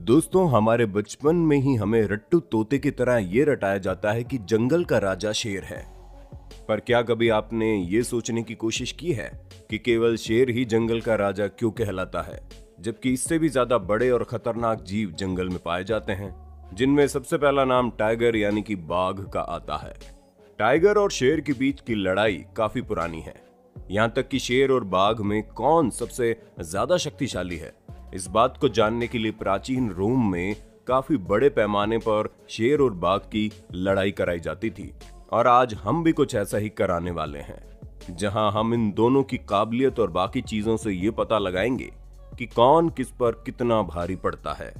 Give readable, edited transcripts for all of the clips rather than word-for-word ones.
दोस्तों, हमारे बचपन में ही हमें रट्टू तोते की तरह ये रटाया जाता है कि जंगल का राजा शेर है। पर क्या कभी आपने ये सोचने की कोशिश की है कि केवल शेर ही जंगल का राजा क्यों कहलाता है, जबकि इससे भी ज्यादा बड़े और खतरनाक जीव जंगल में पाए जाते हैं, जिनमें सबसे पहला नाम टाइगर यानी कि बाघ का आता है। टाइगर और शेर के बीच की लड़ाई काफी पुरानी है। यहाँ तक कि शेर और बाघ में कौन सबसे ज्यादा शक्तिशाली है, इस बात को जानने के लिए प्राचीन रोम में काफी बड़े पैमाने पर शेर और बाघ की लड़ाई कराई जाती थी। और आज हम भी कुछ ऐसा ही कराने वाले हैं, जहां हम इन दोनों की काबिलियत और बाकी चीजों से ये पता लगाएंगे कि कौन किस पर कितना भारी पड़ता है।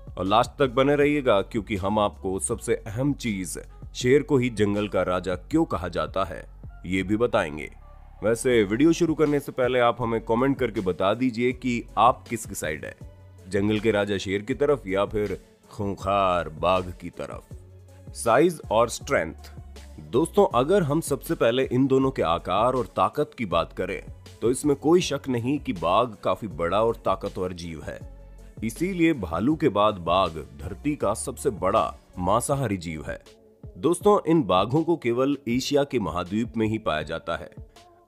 और लास्ट तक बने रहिएगा, क्योंकि हम आपको सबसे अहम चीज, शेर को ही जंगल का राजा क्यों कहा जाता है, ये भी बताएंगे। वैसे वीडियो शुरू करने से पहले आप हमें कमेंट करके बता दीजिए कि आप किसकी साइड है, जंगल के राजा शेर की तरफ या फिर खूंखार बाघ की तरफ। साइज और स्ट्रेंथ। दोस्तों, अगर हम सबसे पहले इन दोनों के आकार और ताकत की बात करें तो इसमें कोई शक नहीं कि बाघ काफी बड़ा और ताकतवर जीव है। इसीलिए भालू के बाद बाघ धरती का सबसे बड़ा मांसाहारी जीव है। दोस्तों, इन बाघों को केवल एशिया के महाद्वीप में ही पाया जाता है।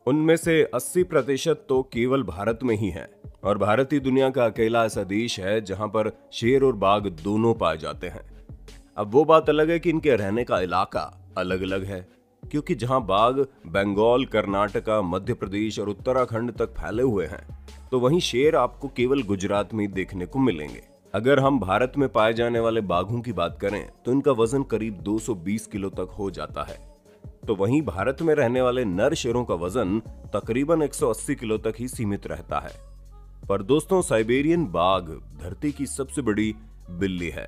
उनमें से 80% तो केवल भारत में ही है, और भारत ही दुनिया का अकेला ऐसा देश है जहां पर शेर और बाघ दोनों पाए जाते हैं। अब वो बात अलग है कि इनके रहने का इलाका अलग अलग है, क्योंकि जहां बाघ बंगाल, कर्नाटका, मध्य प्रदेश और उत्तराखंड तक फैले हुए हैं, तो वहीं शेर आपको केवल गुजरात में ही देखने को मिलेंगे। अगर हम भारत में पाए जाने वाले बाघों की बात करें तो इनका वजन करीब 220 किलो तक हो जाता है। तो वहीं भारत में रहने वाले नर शेरों का वजन तकरीबन 180 किलो तक ही सीमित रहता है। पर दोस्तों, साइबेरियन बाघ धरती की सबसे बड़ी बिल्ली है,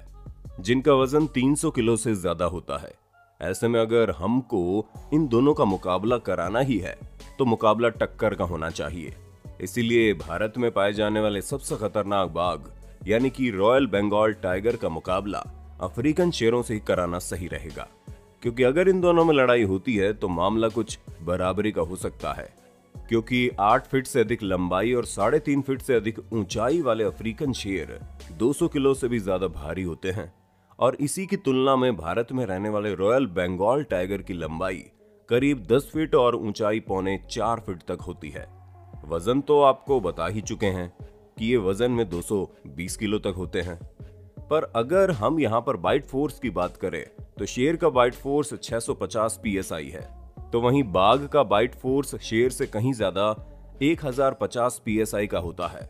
जिनका वजन 300 किलो से ज्यादा होता है। ऐसे में अगर हमको इन दोनों का मुकाबला कराना ही है तो मुकाबला टक्कर का होना चाहिए। इसीलिए भारत में पाए जाने वाले सबसे खतरनाक बाघ यानी कि रॉयल बंगाल टाइगर का मुकाबला अफ्रीकन शेरों से ही कराना सही रहेगा, क्योंकि अगर इन दोनों में लड़ाई होती है तो मामला कुछ बराबरी का हो सकता है। क्योंकि 8 फीट से अधिक लंबाई और 3.5 फीट से अधिक ऊंचाई वाले अफ्रीकन शेर 200 किलो से भी ज्यादा भारी होते हैं, और इसी की तुलना में भारत में रहने वाले रॉयल बंगाल टाइगर की लंबाई करीब 10 फीट और ऊंचाई 4.25 फीट तक होती है। वजन तो आपको बता ही चुके हैं कि ये वजन में 220 किलो तक होते हैं। पर अगर हम यहाँ पर बाइट फोर्स की बात करें तो शेर का बाइट फोर्स 650 psi है, तो वहीं बाघ का बाइट फोर्स शेर से कहीं ज्यादा 1050 psi का होता है।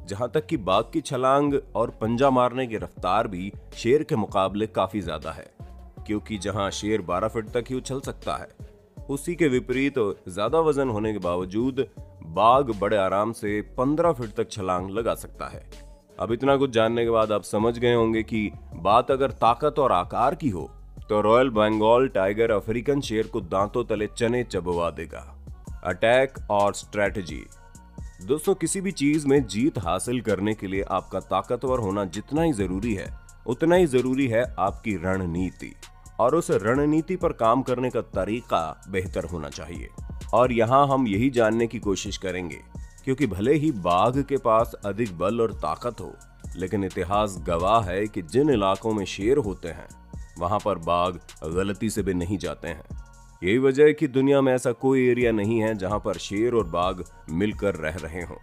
जहां तक कि बाघ की छलांग और पंजा मारने की रफ्तार भी शेर के मुकाबले काफी ज्यादा है, क्योंकि जहां शेर 12 फीट तक ही उछल सकता है, उसी के विपरीत ज्यादा वजन होने के बावजूद बाघ बड़े आराम से 15 फीट तक छलांग लगा सकता है। अब इतना कुछ जानने के बाद आप समझ गए होंगे कि बात अगर ताकत और आकार की हो तो रॉयल बंगाल टाइगर अफ्रीकन शेर को दांतों तले चने चबवा देगा। अटैक और स्ट्रेटजी। दोस्तों, किसी भी चीज में जीत हासिल करने के लिए आपका ताकतवर होना जितना ही जरूरी है, उतना ही जरूरी है आपकी रणनीति, और उस रणनीति पर काम करने का तरीका बेहतर होना चाहिए। और यहाँ हम यही जानने की कोशिश करेंगे, क्योंकि भले ही बाघ के पास अधिक बल और ताकत हो, लेकिन इतिहास गवाह है कि जिन इलाकों में शेर होते हैं वहां पर बाघ गलती से भी नहीं जाते हैं। यही वजह है कि दुनिया में ऐसा कोई एरिया नहीं है जहां पर शेर और बाघ मिलकर रह रहे हों।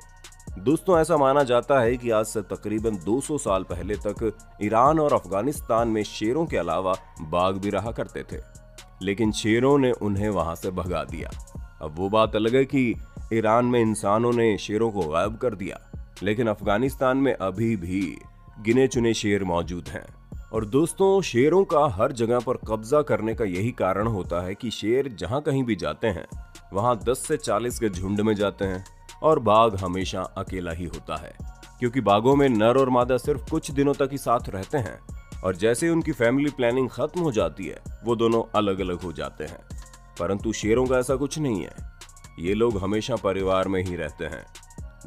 दोस्तों, ऐसा माना जाता है कि आज से तकरीबन 200 साल पहले तक ईरान और अफगानिस्तान में शेरों के अलावा बाघ भी रहा करते थे, लेकिन शेरों ने उन्हें वहां से भगा दिया। अब वो बात अलग है कि ईरान में इंसानों ने शेरों को गायब कर दिया, लेकिन अफगानिस्तान में अभी भी गिने चुने शेर मौजूद हैं। और दोस्तों, शेरों का हर जगह पर कब्जा करने का यही कारण होता है कि शेर जहां कहीं भी जाते हैं वहां 10 से 40 के झुंड में जाते हैं, और बाघ हमेशा अकेला ही होता है, क्योंकि बाघों में नर और मादा सिर्फ कुछ दिनों तक ही साथ रहते हैं, और जैसे उनकी फैमिली प्लानिंग खत्म हो जाती है वो दोनों अलग अलग हो जाते हैं। परंतु शेरों का ऐसा कुछ नहीं है, ये लोग हमेशा परिवार में ही रहते हैं।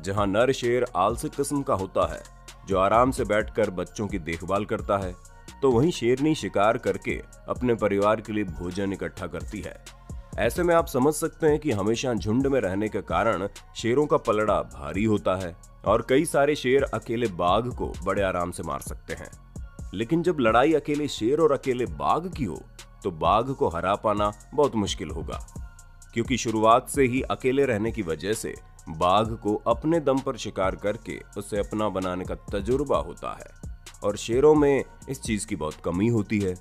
जहां नर शेर आलसी किस्म का होता है, जो आराम से बैठकर बच्चों की देखभाल करता है, तो वहीं शेरनी शिकार करके अपने परिवार के लिए भोजन इकट्ठा करती है। ऐसे में आप समझ सकते हैं कि हमेशा झुंड में रहने के कारण शेरों का पलड़ा भारी होता है, और कई सारे शेर अकेले बाघ को बड़े आराम से मार सकते हैं। लेकिन जब लड़ाई अकेले शेर और अकेले बाघ की हो तो बाघ को हरा पाना बहुत मुश्किल होगा, क्योंकि शुरुआत से ही अकेले रहने की वजह से बाघ को अपने दम पर शिकार करके उसे अपना बनाने का तजुर्बा होता है और शेरों में इस चीज की बहुत कमी होती है।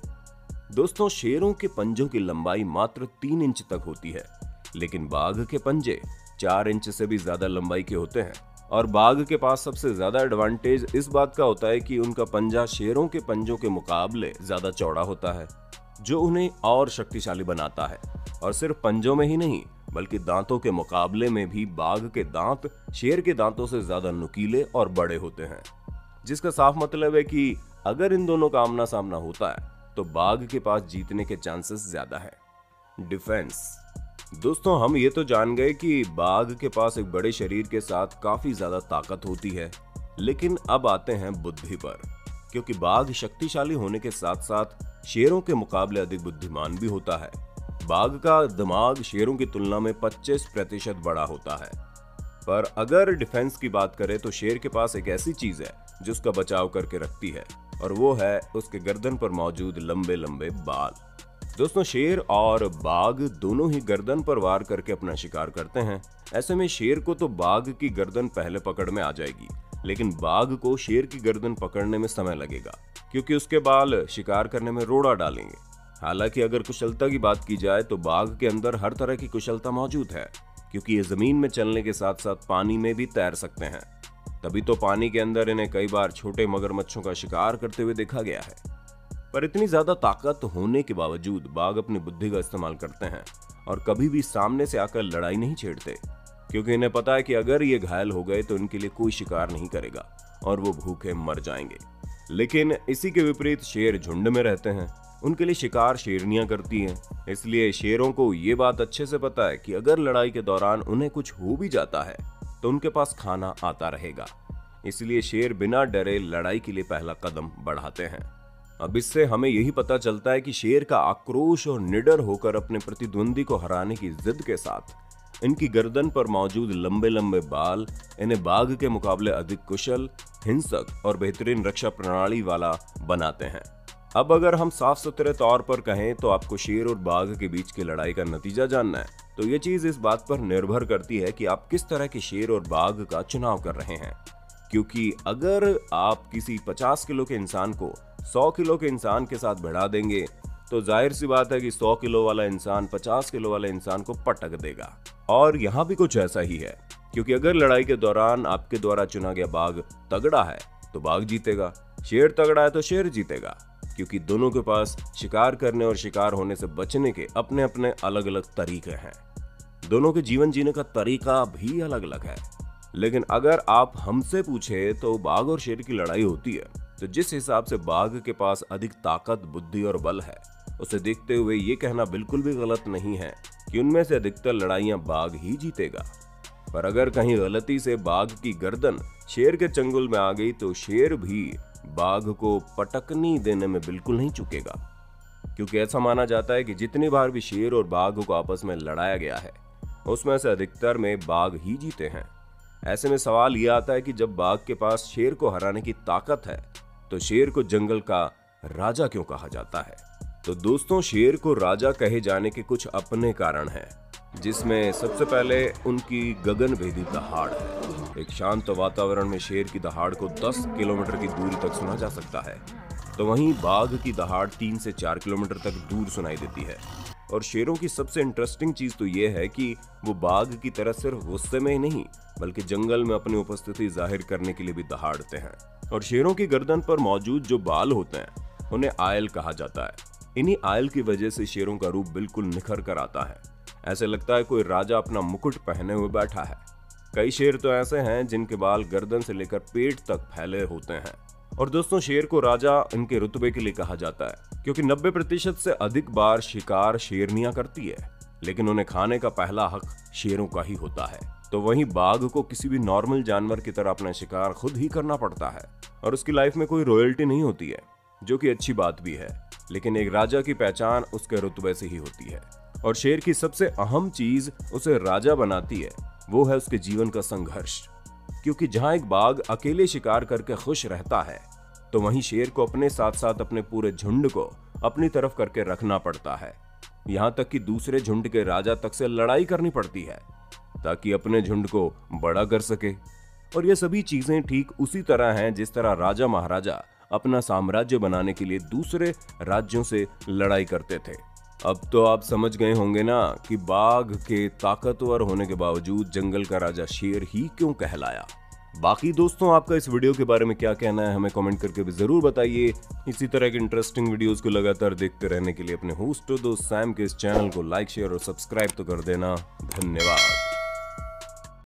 दोस्तों, शेरों के पंजों की लंबाई मात्र 3 इंच तक होती है, लेकिन बाघ के पंजे 4 इंच से भी ज्यादा लंबाई के होते हैं। और बाघ के पास सबसे ज्यादा एडवांटेज इस बात का होता है कि उनका पंजा शेरों के पंजों के मुकाबले ज्यादा चौड़ा होता है, जो उन्हें और शक्तिशाली बनाता है। और सिर्फ पंजों में ही नहीं, बल्कि दांतों के मुकाबले में भी बाघ के दांत शेर के दांतों से ज्यादा नुकीले और बड़े होते हैं, जिसका साफ मतलब है कि अगर इन दोनों का आमना सामना होता है तो बाघ के पास जीतने के चांसेस ज्यादा है। डिफेंस। दोस्तों, हम ये तो जान गए कि बाघ के पास एक बड़े शरीर के साथ काफी ज्यादा ताकत होती है, लेकिन अब आते हैं बुद्धि पर, क्योंकि बाघ शक्तिशाली होने के साथ साथ शेरों के मुकाबले अधिक बुद्धिमान भी होता है। बाघ का दिमाग शेरों की तुलना में 25% बड़ा होता है। पर अगर डिफेंस की बात करें तो शेर के पास एक ऐसी चीज है जो उसका बचाव करके रखती है, और वो है उसके गर्दन पर मौजूद लंबे लंबे बाल। दोस्तों, शेर और बाघ दोनों ही गर्दन पर वार करके अपना शिकार करते हैं। ऐसे में शेर को तो बाघ की गर्दन पहले पकड़ में आ जाएगी, लेकिन बाघ को शेर की गर्दन पकड़ने में समय लगेगा, क्योंकि उसके बाल शिकार करने में रोड़ा डालेंगे। हालांकि अगर कुशलता की बात की जाए तो बाघ के अंदर हर तरह की कुशलता मौजूद है, क्योंकि ये जमीन में चलने के साथ साथ पानी में भी तैर सकते हैं। तभी तो पानी के अंदर इन्हें कई बार छोटे मगरमच्छों का शिकार करते हुए देखा गया है। पर इतनी ज्यादा ताकत होने के बावजूद बाघ अपनी बुद्धि का इस्तेमाल करते हैं और कभी भी सामने से आकर लड़ाई नहीं छेड़ते, क्योंकि इन्हें पता है कि अगर ये घायल हो गए तो इनके लिए कोई शिकार नहीं करेगा और वो भूखे मर जाएंगे। लेकिन इसी के विपरीत शेर झुंड में रहते हैं, उनके लिए शिकार शेरनियां करती हैं। इसलिए शेरों को ये बात अच्छे से पता है कि अगर लड़ाई के दौरान उन्हें कुछ हो भी जाता है तो उनके पास खाना आता रहेगा। इसलिए शेर बिना डरे लड़ाई के लिए पहला कदम बढ़ाते हैं। अब इससे हमें यही पता चलता है कि शेर का आक्रोश और निडर होकर अपने प्रतिद्वंदी को हराने की जिद के साथ इनकी गर्दन पर मौजूद लंबे लंबे बाल इन्हें बाघ के मुकाबले अधिक कुशल, हिंसक और बेहतरीन रक्षा प्रणाली वाला बनाते हैं। अब अगर हम साफ सुथरे तौर पर कहें तो आपको शेर और बाघ के बीच की लड़ाई का नतीजा जानना है, तो ये चीज इस बात पर निर्भर करती है कि आप किस तरह के शेर और बाघ का चुनाव कर रहे हैं। क्योंकि अगर आप किसी 50 किलो के इंसान को 100 किलो के इंसान के साथ भिड़ा देंगे तो जाहिर सी बात है कि 100 किलो वाला इंसान 50 किलो वाले इंसान को पटक देगा। और यहाँ भी कुछ ऐसा ही है, क्योंकि अगर लड़ाई के दौरान आपके द्वारा चुना गया बाघ तगड़ा है तो बाघ जीतेगा, शेर तगड़ा है तो शेर जीतेगा, क्योंकि दोनों के पास शिकार करने और शिकार होने से बचने के अपने अपने अलग अलग तरीके हैं। दोनों के जीवन जीने का तरीका भी अलग अलग है। लेकिन अगर आप हमसे पूछे तो बाघ और शेर की लड़ाई होती है, तो जिस हिसाब से बाघ के पास अधिक ताकत, बुद्धि और बल है, उसे देखते हुए ये कहना बिल्कुल भी गलत नहीं है कि उनमें से अधिकतर लड़ाइयां बाघ ही जीतेगा। पर अगर कहीं गलती से बाघ की गर्दन शेर के चंगुल में आ गई तो शेर भी बाघ को पटकनी देने में बिल्कुल नहीं चूकेगा, क्योंकि ऐसा माना जाता है कि जितनी बार भी शेर और बाघ को आपस में लड़ाया गया है उसमें से अधिकतर में बाघ ही जीते हैं। ऐसे में सवाल यह आता है कि जब बाघ के पास शेर को हराने की ताकत है तो शेर को जंगल का राजा क्यों कहा जाता है? तो दोस्तों, शेर को राजा कहे जाने के कुछ अपने कारण हैं, जिसमें सबसे पहले उनकी गगनभेदी दहाड़ है। एक शांत वातावरण में शेर की दहाड़ को 10 किलोमीटर की दूरी तक सुना जा सकता है, तो वहीं बाघ की दहाड़ 3 से 4 किलोमीटर तक दूर सुनाई देती है। और शेरों की सबसे इंटरेस्टिंग चीज तो यह है कि वो बाघ की तरह सिर्फ गुस्से में ही नहीं, बल्कि जंगल में अपनी उपस्थिति जाहिर करने के लिए भी दहाड़ते हैं। और शेरों की गर्दन पर मौजूद जो बाल होते हैं उन्हें आयल कहा जाता है। इन्हीं आयल की वजह से शेरों का रूप बिल्कुल निखर कर आता है। ऐसे लगता है कोई राजा अपना मुकुट पहने हुए बैठा है। कई शेर तो ऐसे हैं जिनके बाल गर्दन से लेकर पेट तक फैले होते हैं। और दोस्तों, शेर को राजा इनके रुतबे के लिए कहा जाता है, क्योंकि 90% से अधिक बार शिकार शेरनियां करती है, लेकिन उन्हें खाने का पहला हक शेरों का ही होता है। तो वहीं बाघ को किसी भी नॉर्मल जानवर की तरह अपना शिकार खुद ही करना पड़ता है, और उसकी लाइफ में कोई रॉयल्टी नहीं होती है, जो कि अच्छी बात भी है। लेकिन एक राजा की पहचान उसके रुतबे से ही होती है। और शेर की सबसे अहम चीज उसे राजा बनाती है, वो है उसके जीवन का संघर्ष। क्योंकि जहां एक बाघ अकेले शिकार करके खुश रहता है, तो वहीं शेर को अपने साथ साथ अपने पूरे झुंड को अपनी तरफ करके रखना पड़ता है। यहां तक कि दूसरे झुंड के राजा तक से लड़ाई करनी पड़ती है ताकि अपने झुंड को बड़ा कर सके। और ये सभी चीजें ठीक उसी तरह हैं जिस तरह राजा महाराजा अपना साम्राज्य बनाने के लिए दूसरे राज्यों से लड़ाई करते थे। अब तो आप समझ गए होंगे ना कि बाघ के ताकतवर होने के बावजूद जंगल का राजा शेर ही क्यों कहलाया। बाकी दोस्तों, आपका इस वीडियो के बारे में क्या कहना है हमें कमेंट करके भी जरूर बताइए। इसी तरह के इंटरेस्टिंग वीडियोस को लगातार देखते रहने के लिए अपने होस्ट दोस्त सैम के इस चैनल को लाइक, शेयर और सब्सक्राइब तो कर देना। धन्यवाद।